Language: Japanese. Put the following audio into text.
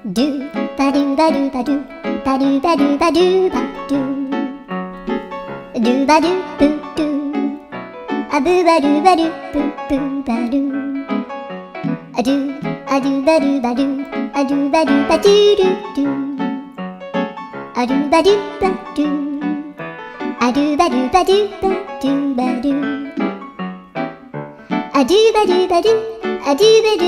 ドゥバドゥバドゥバドゥバドゥバドゥバドゥバドゥドゥバドゥブドゥアブバドゥバドゥブブバドゥアドゥアドゥバドゥバドゥアドゥバドゥバドゥルドゥアドゥバドゥバドゥアドゥバドゥバドゥバドゥバドゥアドゥバドゥバドゥアドゥバドゥ